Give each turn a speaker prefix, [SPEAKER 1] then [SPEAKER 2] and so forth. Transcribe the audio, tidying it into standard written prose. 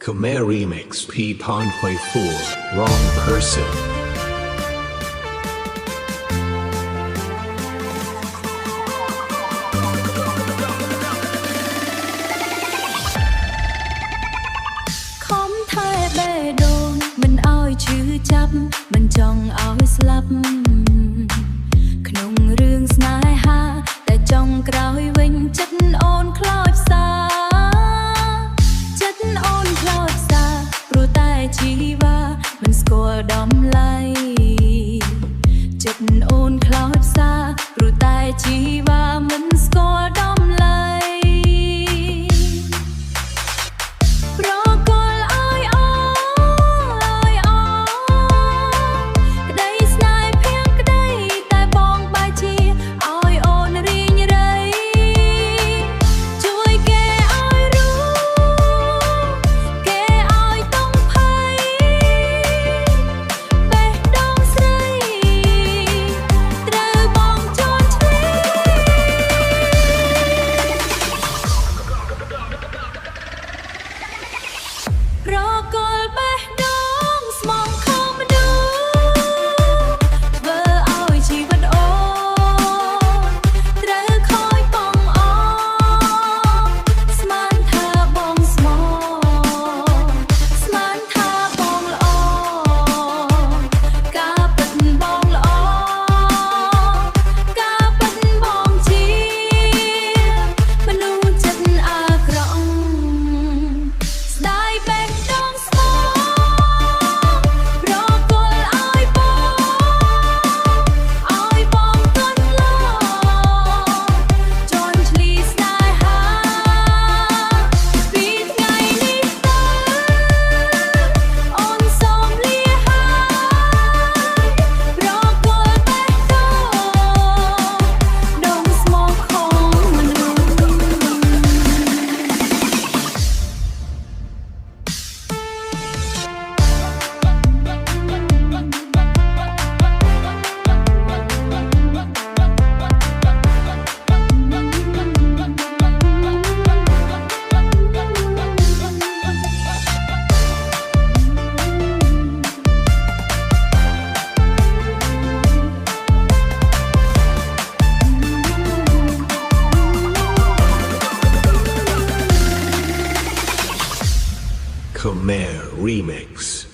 [SPEAKER 1] Khmer Remix P. Ponhui 4 Wrong Person
[SPEAKER 2] ខំថែបេះដូងមិនអោយឈឺចាប់មិនចង់អោយស្លាប់ក្នុងរឿងស្នេហាតែចង់ក្រោយវិញចិត្តអូនខ្លោចផ្សាចិត្តអូនខ្លោចផ្សាព្រោះតែជីវ៉ាមិនស្គាល់តម្លៃចិត្តអូនខ្លោចផ្សាព្រោះតែជីវ៉ាមិនស្គាល់តម្លៃ
[SPEAKER 1] Khmer Remix